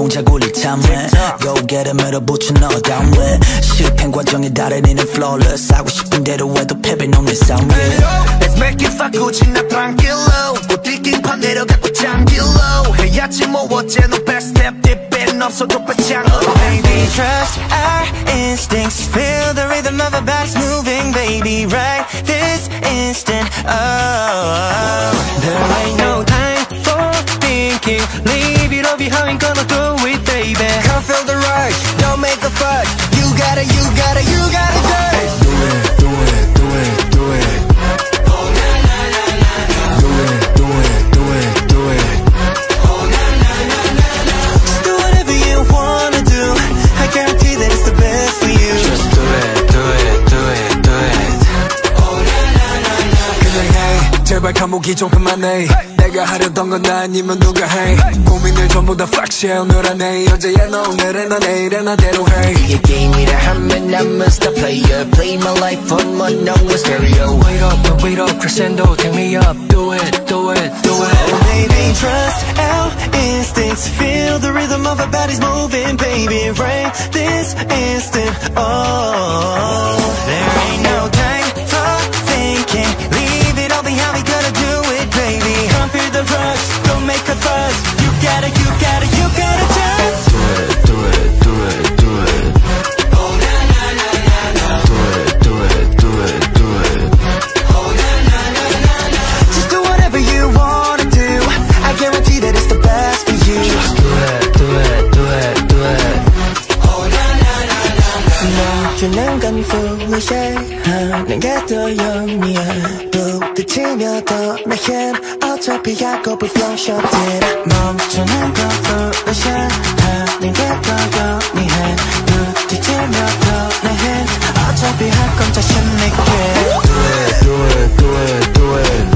자굴릴 탐해 고개를 붙여 너 down with 실패 과정에 달인이는 flawless 하고 싶은 대로 해도 패배는 없는 싸움 Let's make it fuck 지나 tranquilo 꽃들긴 반대로 갖고 장길로 해야지 뭐 어째 no best step 뒷배는 없어도 배짱 Baby trust our instincts feel the rhythm of our bodies moving baby right this instant oh there ain't no time for thinking leave it all behind gonna do it baby Can't feel the rush don't make a fuss you gotta do it do it do it do it do it oh na na na na na do it do it do it do it oh na na na na na just do whatever you wanna do I guarantee that it's the best for you just do it do it do it do it oh na na na na 그냥 해 제발 감옥이 좀 그만해 내가 하려던 건 나 아니면 누가 해 고민을 전부 다 fuck shit 오늘 안해 어제야 너 오늘은 너 내일은 나대로 해 이게 게임이라 하면 I'm a star player Play my life on my number stereo Wait up crescendo take me up do it do it do it oh baby trust our instincts feel the rhythm of our bodies moving baby right this instant oh there ain't no time for thinking leave it all behind we gotta do it baby can't feel the rush don't make a fuss you gotta just do it do it do it oh na na na na na do it do it do it do it oh na na na na na just do whatever you wanna do I guarantee that it's the best for you just do it do it do it do it oh na na na na na 주는 감이 foolish 하는 게 더 영리해 부딪히며 떠나긴 어차피 야곱을 flowshot이라 멈추는 건 foolish 하는 게 더 영리해 부딪히며 떠나긴 어차피 할 건 자신 있게 do it do it do it do it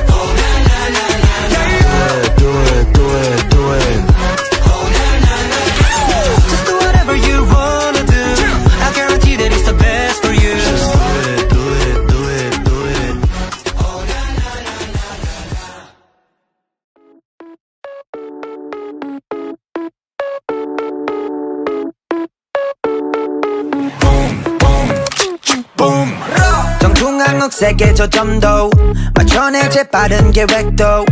oh na na na na na do it do it do it oh na na na na just do whatever you wanna do I guarantee that it's the best for you just do it do it do it do it oh na na na na 정중앙 억색의 저점도 맞춰내 재빠른 계획도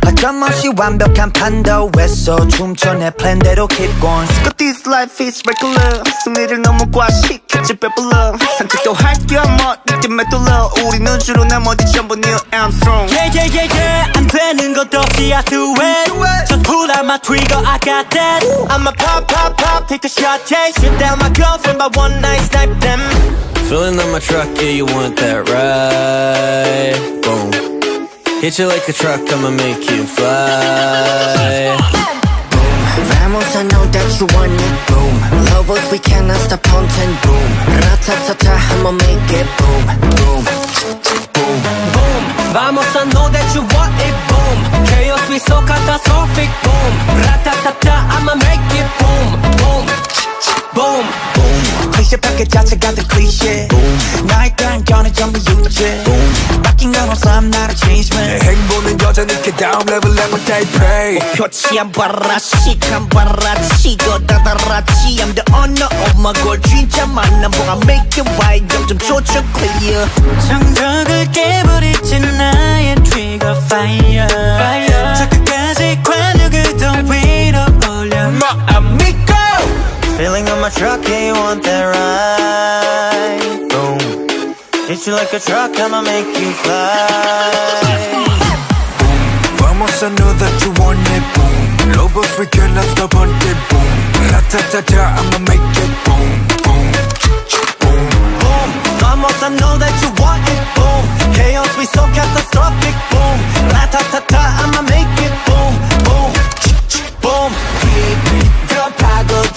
어점없이 완벽한 판도 애써 춤춰 내 플랜대로 keep going Scott this life is regular 승리를 너무 과식했지 배불러 산책도 할겸 어디쯤에 뚫려 우리는 주로 나머지 전부 Neil Armstrong Yeah 안 되는 것 없이 I do it Just pull out my trigger I got that I'ma pop take a shot yeah Shit down my girlfriend by one night snipe them Filling up my truck, yeah, you want that right? Boom. Hit you like a truck, I'ma make you fly. Boom, vamos, I know that you want it. Boom, lobos, we cannot stop haunting. Boom, ratatata, I'ma make it. Boom, boom, boom, boom. Vamos, I know that you want it. Boom, chaos, we so catastrophic. Boom, ratatata, I'ma make it. Boom, boom, boom, boom. 클리셰 패킷 자체가 더 클리셰 나의 단견은 전부 유죄 바뀐 건 없어 I'm not a change man 내 행보는 여전히 그 다음 레벨 대입해 표치 안 봐라 시간 봐라 치고 다다라치 I'm the owner of my goal 진짜 만남 보가 make it right 점점 조쳐 clear 정적을 깨버리지 나의 trigger fire 저 끝까지 관역을 더 위로 올려 amigo Feeling on my truck, yeah, you want that ride? Boom. Hit you like a truck, I'ma make you fly. Boom. Vamos, I know that you want it. Boom. Lobos, we cannot stop hunting. Boom. Ratatata, I'ma make it. Boom. Boom. Boom. Boom. Vamos, I know that you want it. Boom. Chaos, we so catastrophic. Boom. Ratatata, I'ma make it. Boom. Boom. Boom. Keep it.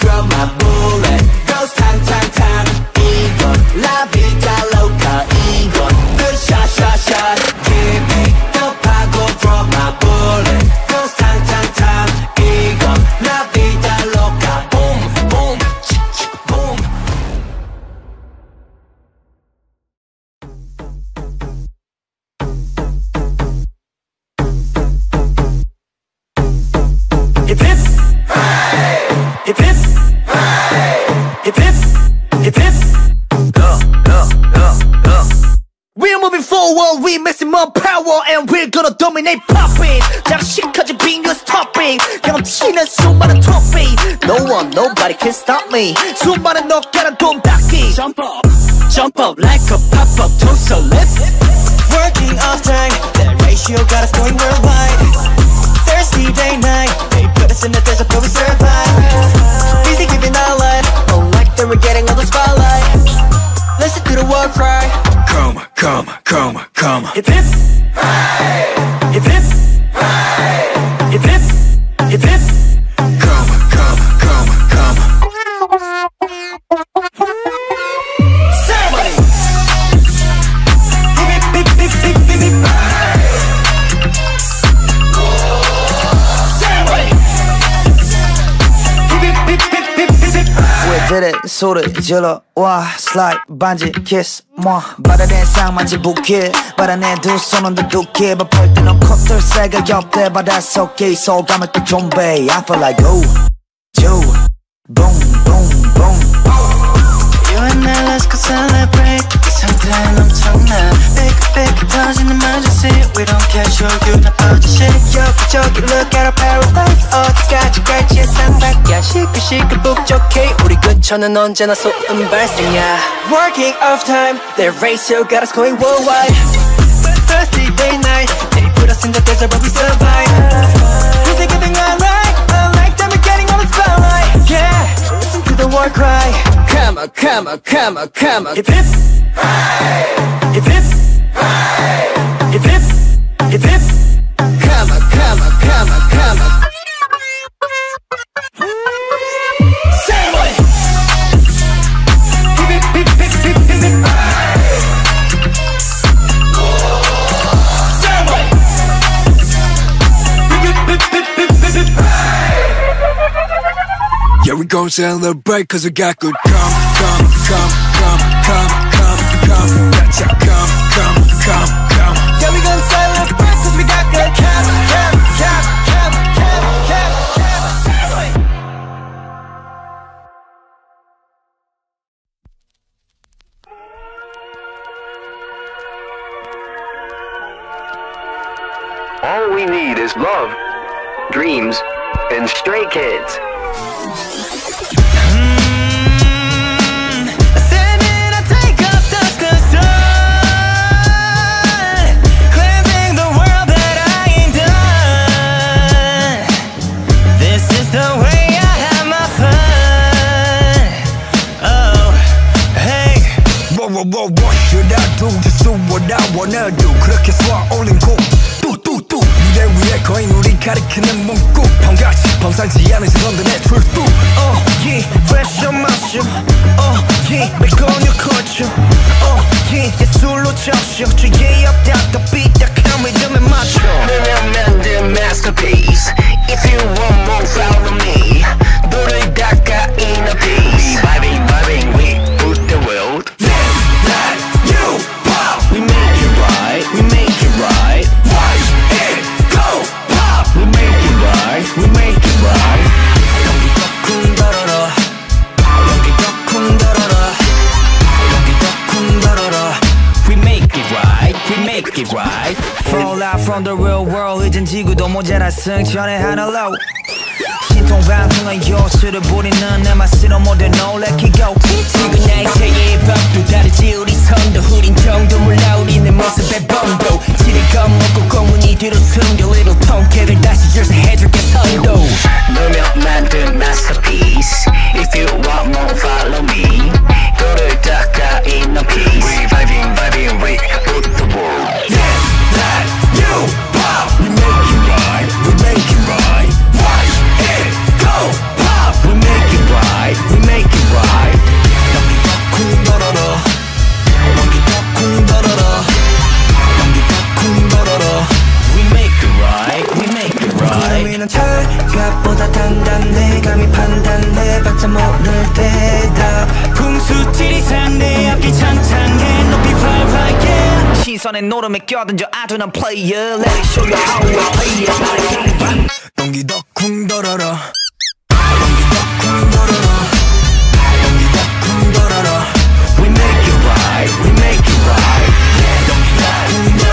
Draw my bullet Goes tang tang tang 이건 La vida loca 이건 Good shot Give me the pago Draw my bullet Goes tang tang tang 이건 La vida loca Boom boom boom power, we maximum power, and we're gonna dominate popping. 장식까지 being your topic. 경치는 수많은 trophy. No one, nobody can stop me. 수많은 어깨는 돈닦기. Jump up like a pop-up toaster lift. Working off time, that ratio got us going worldwide. Thirsty day night, they put us in the desert but we survive. Busy giving our life, oh like that we're getting all the spotlight. Listen to the war cry. Come, come, come, come. Hip hip, hip hip, hip hip, hip hip. Come, come, come, come. Ceremony. Hip hip hip hip hip hip hip. Ceremony. Hip hip hip hip hip hip hip. We did it, 소리 질러 와 slide 반지 kiss 뭐 바다에 쌍만지 부케 바다에 두 손은 두둑해 바쁠 때는 콧들 새가 옆에 바닷속에 소감을 또 좀배 I feel like oh Joe boom boom boom You and I let's go celebrate 이 상태는 엄청나 삐끗삐끗 터지는 emergency We don't care show 나빠진 shit 여기저기 look at our paradise 어디까지 갈지 예상밖이야 시끌시끌 북적해 우리 근처는 언제나 소음 발생이야 Working off time their ratio got us going worldwide Thirsty day night they put us in the desert but we survive Is it getting alright? I like that we're getting on the spotlight Yeah, listen to the war cry Come on, come on, come on, come on. Hip hip, hip hip, hip hip, hip hip. Come on, come on, come on, come on. Same way. Hip hip hip hip hip hip hip. Same way. Hip hip hip hip hip hip hip. Yeah, we gon' celebrate cause we got good come, come, come, come, come, come, come. Gotcha, come, come, come, come. Yeah, we gon' celebrate cause we got good come, come, come, come, come, come, come. Same way. All we need is love, dreams, and stray kids. What should I do? Just do what I wanna do. 그렇게 쏘아 올린 곡 뚜뚜뚜 무대 위에 거인 우리 가리키는 문구 펑같이 범상치 않은 시선들의 출두 Yeah, fresh on my shoe yeah, back on your culture yeah, 예술로 적셔 주의 없다 더 삐딱한 리듬에 맞춰 너는 만든 masterpiece. If you want more, follow me. 너를 닦아인 a piece. Vibing, vibing, we put the world. We make it right, we make it right. Watch it go pop. We make it right, we make it right. 여기도 쿵더러러 여기도 쿵더러러 여기도 쿵더러러 We make it right, we make it right. Fall out from the real world 이젠 지구도 모자라 승천의 하늘로 신통방통한 요술을 부리는 내 맛으로 모두 놀래키고 지금 나의 세계의 법도 다르지 우리 선도 흐린 정도 몰라 우리는 모습의 범도 지를 겁먹고 고문이 뒤로 숨겨 Little 통쾌를 다시 열쇠해줄게 선도 너면 만든 masterpiece. If you want more, follow me. 너를 닦아인 a piece. We vibing, vibing, we put the world. This, that, you pop. We make it right, we make it right. Watch it go pop. We make it right, we make it right. 여기도 쿵더러러 여기도 쿵더러러 여기도 쿵더러러 We make it right, we make it right. 우리는 철갑보다 단단해 감히 판단해 봤자 모를 대답 풍수질 이상 내 앞길 창창해 높이 활활 yeah. 시선에 노름에 껴든져 I do not play it Let it show you how we play it 동기도 쿵더러러 동기도 쿵더러러 동기도 쿵더러러 We make it right, we make it right. 동기도 쿵더러러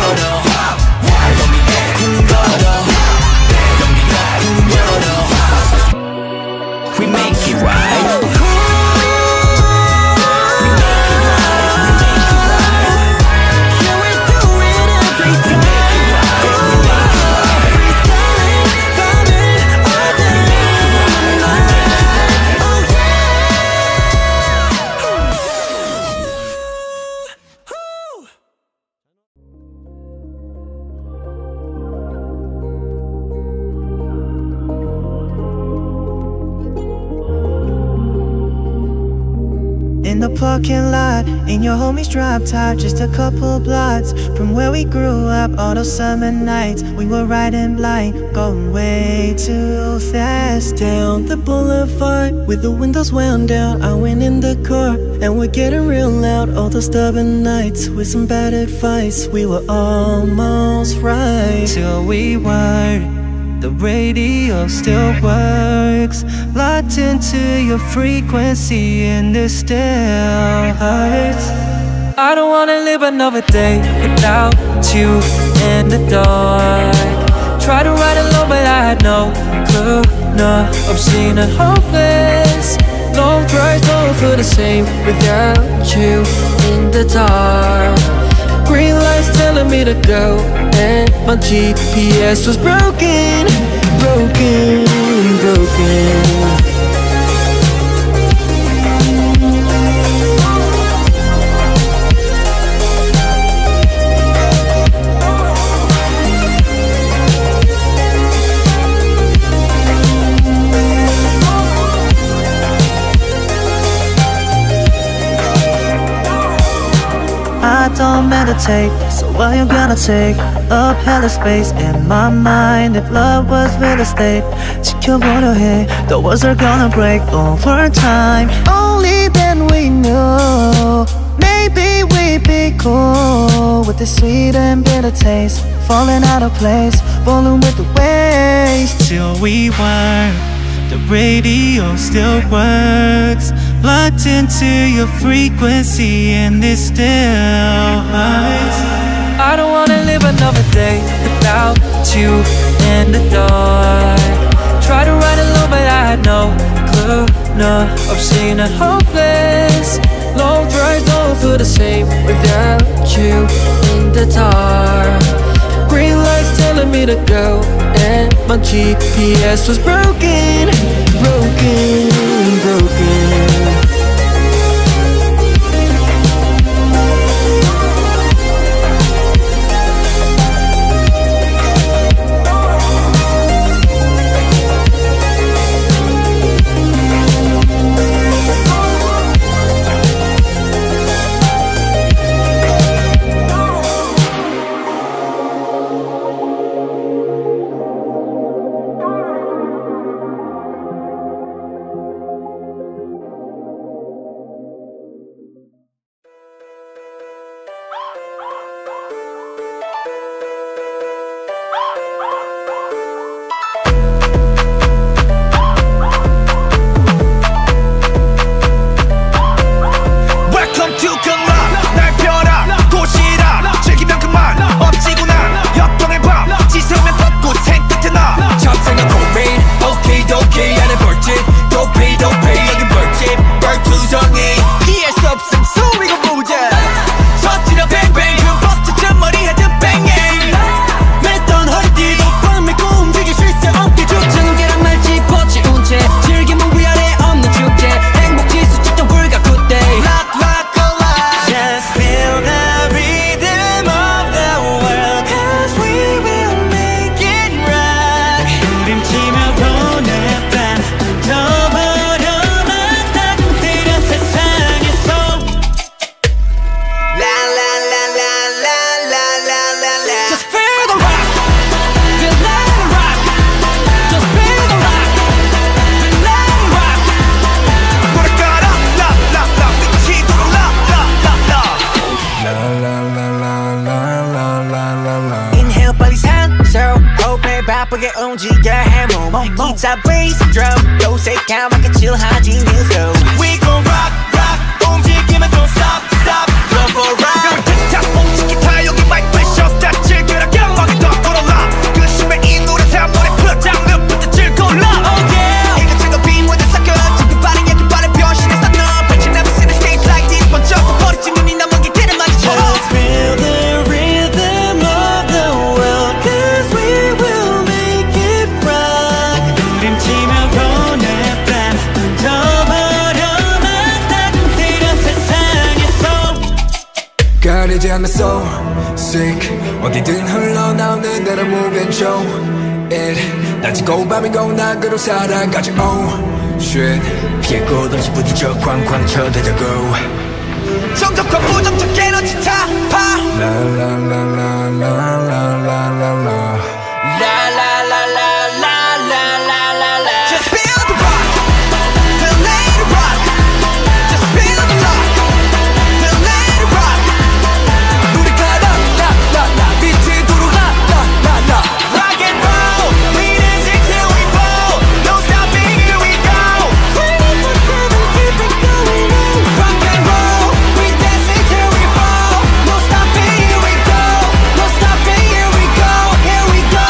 parking lot in your homie's drop top, just a couple blocks from where we grew up. All those summer nights we were riding blind, going way too fast down the boulevard with the windows wound down. I went in the car and we're getting real loud. All those stubborn nights with some bad advice, we were almost right till we weren't. The radio still works, locked into your frequency, and it still hurts. I don't wanna live another day without you in the dark. Try to ride alone but I had no clue, no, obscene and hopeless. Long drives don't feel the same without you in the dark. Green lights telling me to go, and my GPS was broken, broken, broken. I don't meditate, so why you gonna take up hella space in my mind? If love was real estate, 지켜보려 해. The walls are gonna break over time. Only then we know, maybe we'd be cool with the sweet and bitter taste, falling out of place, falling with the waves. Till we weren't. The radio still works, locked into your frequency, and it still hurts. I don't wanna live another day without you in the dark. Try to ride alone but I had no clue, no, obscene and hopeless. Long drives don't feel the same without you in the dark. Green lights telling me to go, and my GPS was broken, broken, broken. 바쁘게 움직여 해몸 기타 베이스 드럼 요새 까맣게 칠하지 뉴스 We gon' rock rock 움직이면 don't stop stop Go for a ride 틱탁 뽕치기 타 여기 마이크 쇼 다 즐겨라 경험하게 더 돌아라 그 심해 이 노래 사물에 풀장 늪부터 즐거울라 Oh yeah 이것저것 빈무대 섞여 지금 빠른 얘기 빠른 변신했어 너 But you never seen a stage like this 번쩍 버리지 눈이 남은 게 길을 마주쳐 Just feel the rhythm of the world Cause we will 가리지 않는 so sick 어디든 흘러나오는 대로 move and show it 낮이고 밤이고 난 그로 살아가지 oh 쉔 피해 꼬동지 부딪혀 쾅쾅 쳐대자고 정적과 부정적 에너지 타파 라라라라라라라라라 Just feel the rock, feel let it rock. Just feel the rock, feel let it rock. 우리가 라라라라 빛으로 라라라라 Rock and roll, we dancing till we fall. No stopping, here we go. 24/7, keep it going on. Rock and roll, we dancing till we fall. No stopping, here we go. No stopping, here we go. Here we go.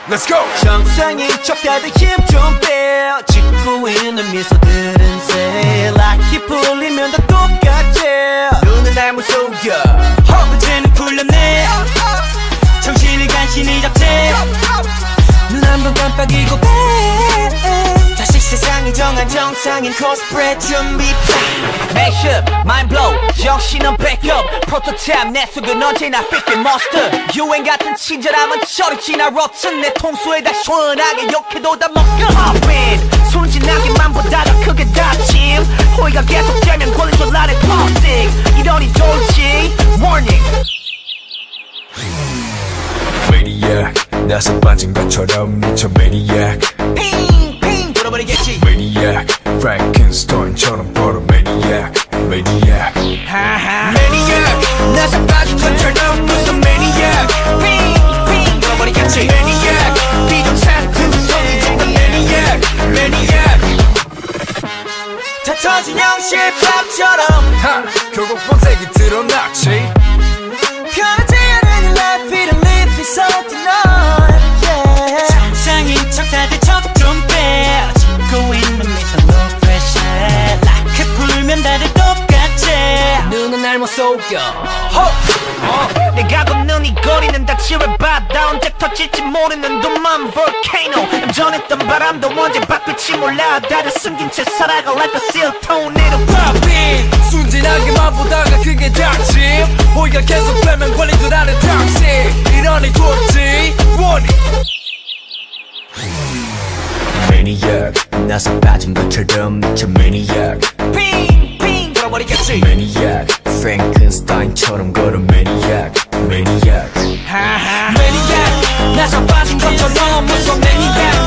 Let's go! 정상인 척 다들 힘 좀 빼. 짓고 있는 미소들은 새 락이 풀리면 다 똑같지. 눈은 날 무속여 허브제는 풀렸네. 정신을 간신히 잡채. 눈 한 번 깜빡이고 빼. 다시 세상이 정한 정상인 코스프레 준비. Mashup, mind blow, 정신은 backup. 프로토타입 내 속은 언제나 fit monster. 유행 같은 친절함은 저리 지나 rotten. 내 통수에다 시원하게 욕해도 다 먹여. Hop in, 순진하게만 보다가 크게 다짐. 호의가 계속되면 권리줄 나를 toxic. 이러니 좋을지 warning. Maniac 나서 빠진 것처럼 미쳐 Maniac 핑핑 돌아버리겠지. Maniac Frankenstein처럼 벌어 Maniac Maniac Maniac 나서 빠진 것처럼 무슨 Maniac 핑핑 돌아버리겠지. Maniac 비정상 성이 된다. Maniac Maniac 다 터진 영실밥처럼 하 결국 본색이 드러났지 편하지 않은 life it and live it so tonight. Yeah. 정상인 척 다들 척 좀 빼. 짓고 있는 미소 no pressure. 락을 풀면 다들 똑같지. 눈은 날 못 속여. 내가 걷는 이 거리는 다 지뢰바다. 언제 터질지 모르는 둠만 volcano. 전했던 바람도 언제 바뀔지 몰라. 다들 숨긴 채 살아가 like a seal tornado. Poppin 순진하게만 보다가 그게 닥침 호의가 계속되면 권리줄 아는 toxic 이러니 좋지 warning Maniac 나서 빠진 것처럼 미쳐 Maniac 핑핑 돌아버리겠지. Maniac Frankenstein처럼 걸어 Maniac Maniac Maniac 나서 빠진 것처럼 무서운 Maniac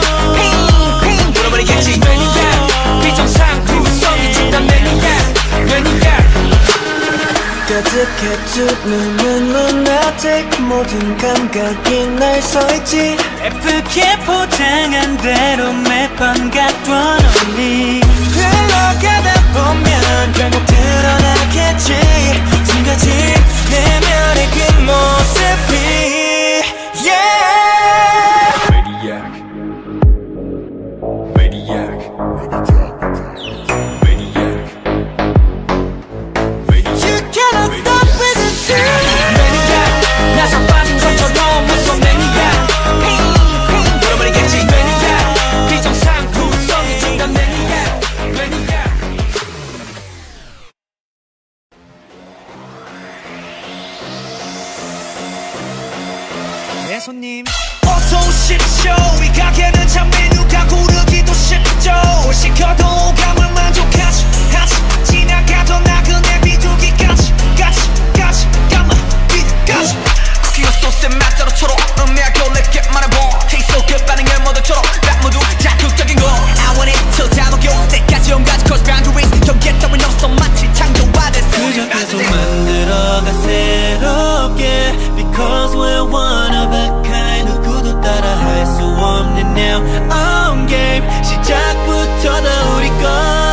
핑핑 돌아버리겠지. Maniac 비정상 구성이 진다. Maniac Maniac 가득해 두 눈은 lunatic. 모든 감각이 날 서있지. 예쁘게 포장한 대로 매번 갖던 only. 흘러가다 보면 결국 드러나겠지. 숨겨진 내면의 그 모습이. Yeah. Maniac Maniac Maniac You cannot stop with the sun. Maniac 나서 빠진 것처럼 무서운 Maniac 핑핑 돌아버리겠지. Maniac 비정상 구성이 진다. Maniac Maniac 네 손님 어서 오십시오. 이 가게는 참 메뉴가 고르기도 쉽죠. 뭘 시켜도 오감을 만족하지. 지나가던 나그네 비둘기까지 까만 비둘기까지. 쿠키와 소스의 맛대로 초록 음미하고 내게 말해봐. Taste so good 반응을 모두처럼 락 모두 자극적인 거. I want it till 다 녹여 때까지 온갖 cross boundaries. 경계 따윈 없어 마치 창조화된 그저 계속 만들어가 새롭게. Because we're one of a kind. 누구도 따라할 수 없는 now on game. 시작부터 다 우리 것.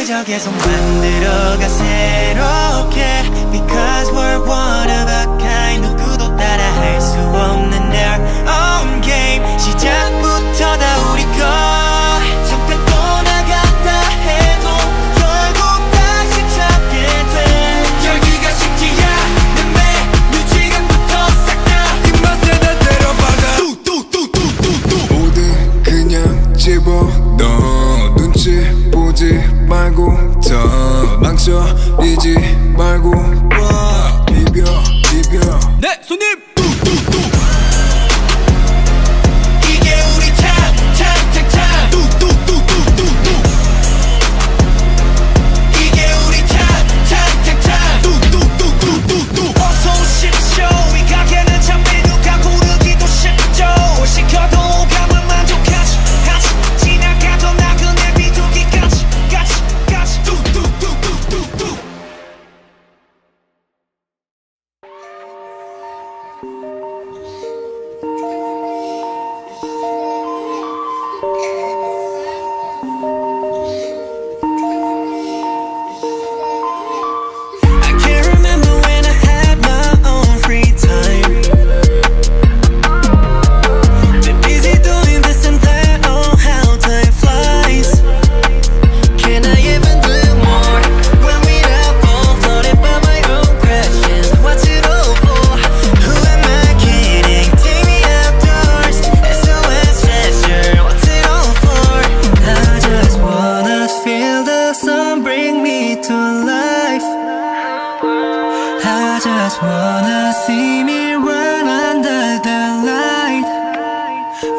그저 계속 만들어가 새롭게 Because we're one of a kind 누구도 따라할 수 없는 their own game 시작부터 다 우리 거 잠깐 떠나갔다 해도 결국 다시 찾게 돼 열기가 식지 않는 매 지금부터 싹 다 이 맛에 다 때려박아 뚜뚜뚜뚜뚜뚜 모든 그냥 집어넣어 눈치 보지 말고 더 망설이지 말고 와 비벼 네 손님 뚜뚜뚜 이게 우리 참 뚜뚜뚜뚜뚜뚜 이게 우리 참 뚜뚜뚜뚜뚜뚜 어서 오십시오 이 가게는 참 메뉴가 고르기도 쉽죠 시켜도 오감은 만족하지 지나가던 나그네 비둘기까지 뚜뚜뚜뚜뚜뚜 I can't remember when I had my own free time. Been busy doing this and that, oh how time flies. Can I even do more when we have all floated by my own questions? What's it all for? Who am I kidding? Take me outdoors, SOS gesture. What's it all for? I just wanna feel the sun bring me to life. I just wanna see me run under the light.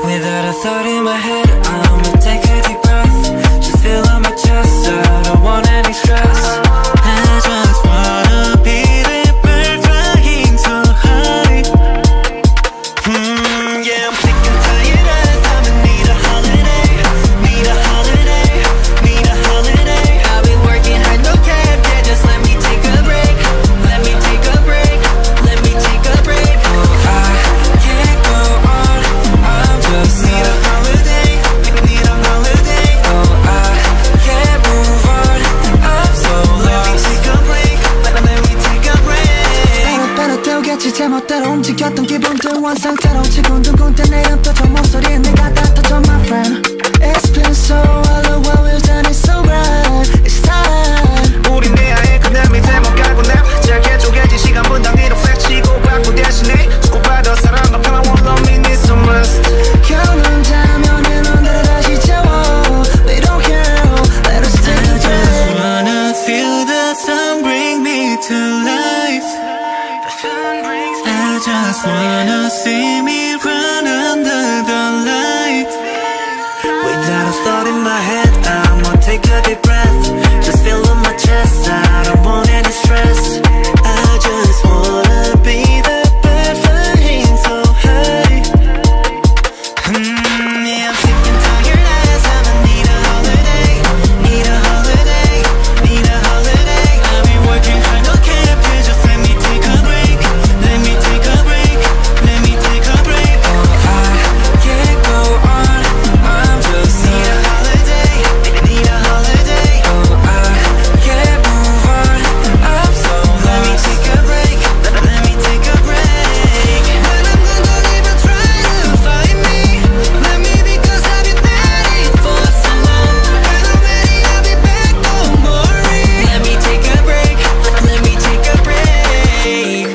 Without a thought in my head, I'ma take a deep breath. Just feel on my chest, I don't want any stress. I just wanna be that bird flying so high. Yeah, I'm sick and tired as I'ma need a holiday. Need a holiday, need a holiday. I've been working hard, no cap, yeah, just let me take a break. Let me take a break, let me take a break. Oh, I can't go on, I'm just need a holiday, need a holiday. Oh, I can't move on, I'm so lost. Let me take a break, let me take a break. 따로 때우겠지 제멋대로 움직였던 기분들 원상태로 지근두근 내려 떠져 목소리에 내가 닿아줘 my friend. It's been so long what we've done is so right. It's time. 우리 내 아예 그늘 밑에 못 가고 내 짧게 쪼개진 시간 분당 뒤로 펼치고 바꾸 대신에 주고받아 사랑과 평화 won't love me need some rest. 겨울은 자면은 오늘을 다시 채워. We don't care, let us take a I just break. wanna feel the sun bring me to life. I just wanna see me run under the light. Without a thought in my head, I'ma take a deep breath. Just feel on my chest, I don't want any stress. I just wanna be the bird flying so high. Yeah, I'm sick and tired as I'ma need a holiday. Need a holiday, need a holiday. I've been working hard, no cap, yeah, just let me take a break. Let me take a break, let me take a break. Oh, I can't go on, I'm just need a holiday, need a holiday. Oh, I can't move on, I'm so lost. Let me take a break, let me take a break. When I'm gone, don't even try to find me. Let me because I've been ready for so long. When I'm ready, I'll be back, don't worry. Let me take a break, let me take a break.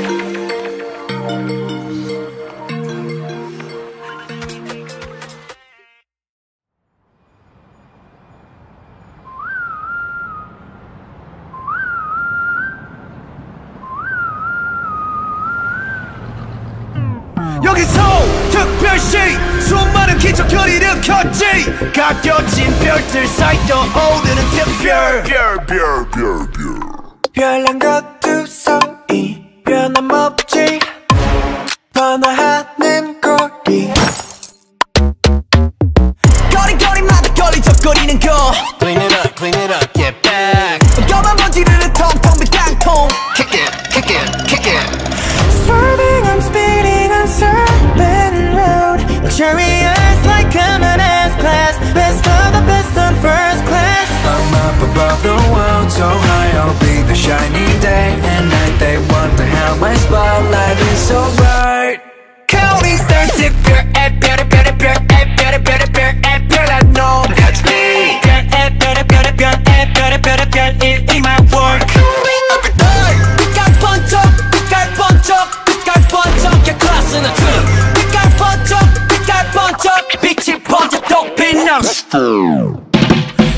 여기서 특별시 수많은 기적을 일으켰지 가껴진 별들 사이 떠오르는 특별 별난 것두성이 변함없지 번화하는 거리 거리거리마다 걸리적거리는 거 Clean it up, get back 검은 먼지를 텅텅 빈 땅통 Kick it Swerving, I'm speeding on Serpent Road Luxurious like I'm an S-Class Best of the best on first class I'm up above the world so high, I'll be the shining day and night. They wonder how my spotlight is so bright. Counting stars, if you're at better, better, better, at better, better, better, at better, I know that's me. At better, better, better, at better, better, better, it ain't my work. Every day, we got punch up, we got punch up, we got punch up, get class in the club. We got punch up, we got punch up, 빛이 번져 또 빛나.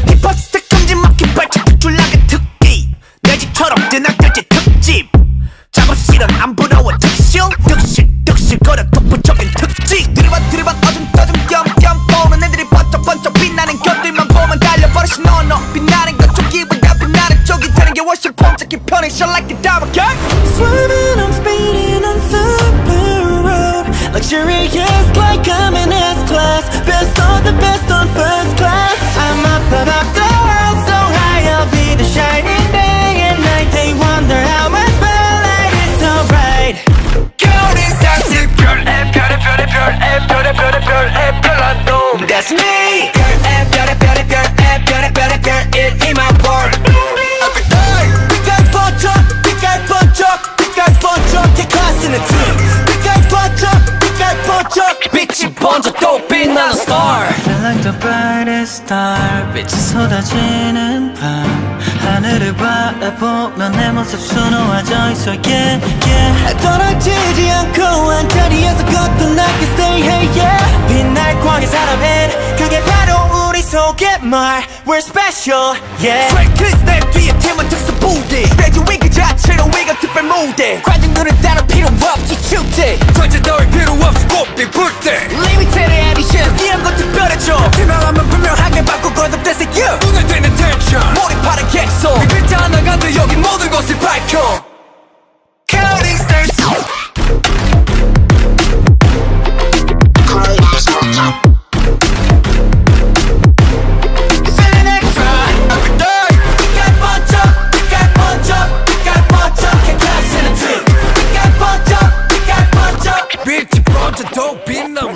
힙합 스택 금지 막힌 발짝 줄라게 특기. 내 집처럼 드나들지 특집. 작업실은 안 부러워 특실 득실거려 독보적인 특징. 들이받 어둠 띄엄띄엄 보는 애들이 번쩍번쩍 빛나는 것들만 보면 달려버려 신호너. 빛나는 것 쪽이보다 빛나는 쪽이 되는 게 훨씬 폼잡기 편해. Shine like a diamond gang. Swerving, I'm speeding on super road. Luxurious like I'm in S-Class. Best of the best on first class. I'm up above the world so high, I'll be the shining day and night. They wonder how my spotlight is so bright. Counting stars, if you're at better, better, better, at better, better, better, at better, I know That's me. at better, better, better, at better, better, better, it ain't my work. Every day, We got punch up, we got punch up, we got punch up, get class in the team. We got punch up, we got punch up, 빛이 번져 또 빛나는 star. Feel like the brightest star 빛이 쏟아지는 밤 하늘을 바라보면 내 모습 수놓아져 있어 yeah yeah 떨어지지 않고 한자리에서 거듭나게 stay hey yeah. 빛날 광의 사람은 그게 바로 우리 속의 말. We're special yeah. 트랙 내 뒤에 팀은 특수 부대 스테이지 위 그 자체로 위가 특별 무대 관중들은 따로 필요 없이 축제 전체 따위 필요 없이 꽃빛 불때 Limited edition 이런 거 특별해져 투명하면 분명하게 바꿔 거듭돼서 you 눈에 띄는 텐션 몰입하는 객석 그 글자 하나가 돼 여기 모든 것을 밝혀. Counting stars. Feeling extra every day. We got punch up, we got punch up, we got punch up, get class in the team. We got punch up, we got punch up. 빛이 번져 또 빛나는